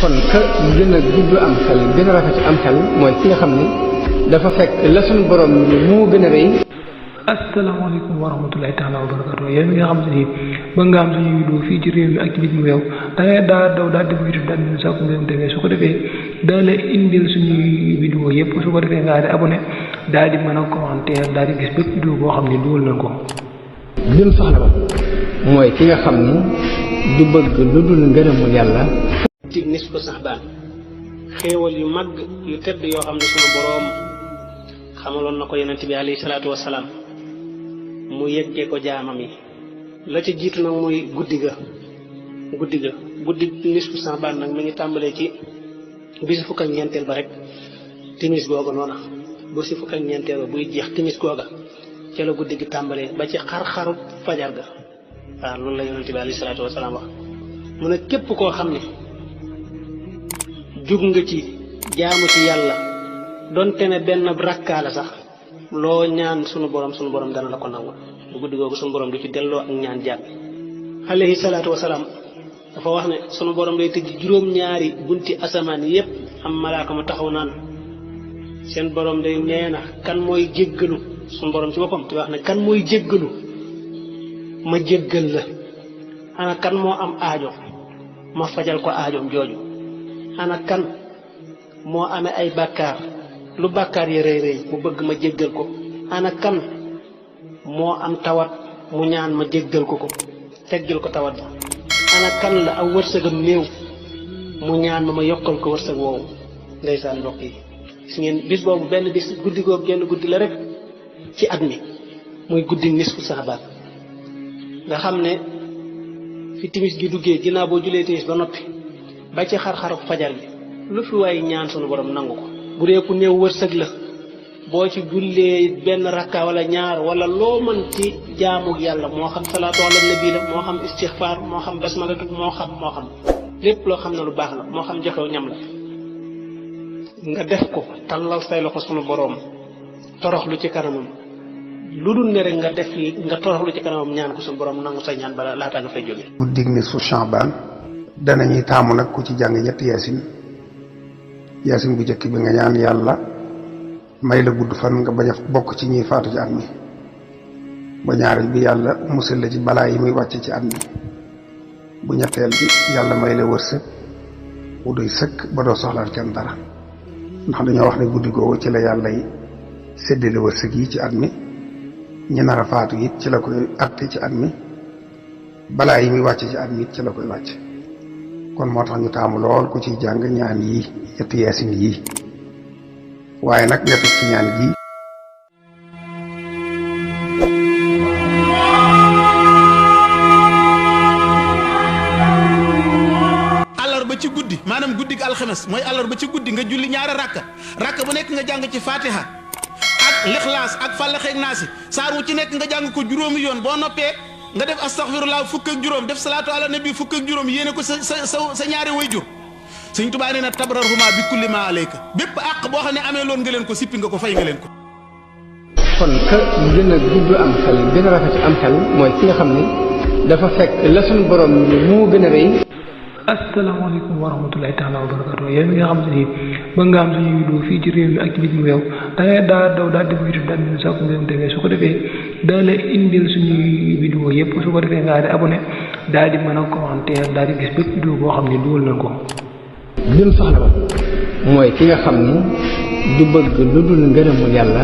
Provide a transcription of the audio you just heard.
kon ka gën a gudd am xel gën a rafet am xel mooy ki nga xam ni dafa fekk la suñu borom moo gën a rëy. asalaamaaleykum wa rahmatulahi taala wa barakatu yéen nga xam ne ba nga am suñu vidéo fii ci réew mi ak ci bitim réew da ngay daw daal def YouTube daal di sakku ngeen defee su ko defee daa la indil suñuy vidéo yëpp su ko defee nga di abonné daal di mën a commentaire daal di gis bépp vidéo boo xam ne dugal nañ ko. lim soxla ba mooy ki nga xam ni du bëgg lu dul ngërëmul yàlla. ci nisfu saxbaan xéewal yu mag yu tedd yoo xam ne sunu boroom xamaloon na ko yonent bi alayhi salaatu wasalaam mu yeggee ko jaamam yi la ci jiitu nag mooy guddi nisfu saxbaan nag mi ngi tàmbalee ci bisu fukk ak ñeenteel ba rek timis googa noona ba si fukk ak ñeenteel ba buy jeex timis googa ca la guddi gi tàmbalee ba ci xar-xaru fajar ga waaw loolu la yonent bi alayhi salaatu wasalaam wax mu ne képp koo xam ne jug nga ci jaamu ci yàlla donte ne benn rakkaa la sax loo ñaan sunu borom dana la ko nangu bu guddi googu sunu borom du ci delloo ak ñaan jàpp alayhi salaatu wasalaam dafa wax ne sunu borom day tëj juróom-ñaari bunti asamaan yépp am malaaka ma taxaw naan seen borom day nee na kan mooy jéggalu sunu borom ci boppam te wax ne kan mooy jéggalu ma jéggal la ana kan moo am aajo ma fajal ko aajoom jooju ana kan moo amee ay bàkkaar lu bàkkaar yi rëy rëy mu bëgg ma jéggal ko ana kan moo am tawat mu ñaan ma jéggal ko teggil ko tawat ba ana kan la aw wërsëgam néew mu ñaan ma yokkal ko wërsëg woowu ndeysaan mbokk yi gis ngeen bis boobu benn bis guddi googu genn guddi la rek ci at mi muy guddi nisfu saxbaan nga xam ne fi timis gi duggee ginnaaw boo julee timis ba noppi ba ci xar-xaru fajar gi lu fi waaye ñaan sunu borom nangu ko bu dee ku néew wërsëg la boo ci jullee benn rakka wala ñaar wala loo mën ci jaamu yàlla moo xam salaatu ala nabi la moo xam istixfaar moo xam basmalatu moo xam lépp loo xam ne lu baax la moo xam joxew ñam la nga def ko tàllal say loxo sunu borom toroxlu ci kanamam lu dul ne rek nga def nga toroxlu ci kanamam ñaan ko sunu borom nangu sa ñaan bala laata nga fay jóge. guddig nisfu Sha'baan danañuy taamu nag ku ci jàng ñetti yaasin bu njëkk bi nga ñaan yàlla may la gudd fan nga bañ a bokk ci ñuy faatu ci at mi ba ñaareel bi yàlla musal la ci balaa yi muy wàcce ci at mi bu ñetteel bi yàlla may la wërsëg bu doy sëkk ba doo soxlaal kenn dara ndax dañoo wax ne guddi googu ci la yàlla yi séddale wërsëg yi ci at mi ñi nar a faatu it ci la koy atte ci at mi balaa yi muy wàcce ci at mi it ci la koy wàcce kon moo tax ñu taamu lool ku ciy jàng ñaan yii ñetti yaasin yii waaye nag nga teg ci ñaan gii àllarba ci guddi maanaam guddi gi alxames mooy àllarba ci guddi nga julli ñaari rakka bu nekk nga jàng ci fatiha ak lixlaas ak fàllaxeeg naasi saar wu ci nekk nga jàng ko juróomi yoon boo noppee nga def astaghfirullah fukk ak juróom def salaatu ala nabi fukk ak juróom yéene ko sa ñaari wayjur Sëñ Tuubaa nee na tabrarhuma bi kulli ma alayka bépp àq boo xam ne amee loon nga leen ko sippi nga ko fay nga leen ko. kon ka gën a gudd am xel gën a rafet am xel mooy ki nga xam ni dafa fekk la suñu borom moo gën a rëy. asalaamaaleykum wa rahmatulahi taala wa barakatu yéen nga xam ne ba nga am suñu vidéo fii ci réew mi ak ci bitim réew da ngay daw daal def YouTube daal di sakku ngeen defee su ko defee daa la indil suñuy vidéo yëpp su ko defee nga di abonné daal di mën a commentaire daal di gis bépp vidéo boo xam ne dugal nañ ko. lim soxla ba mooy ki nga xam ni du bëgg lu dul ngërëmul yàlla.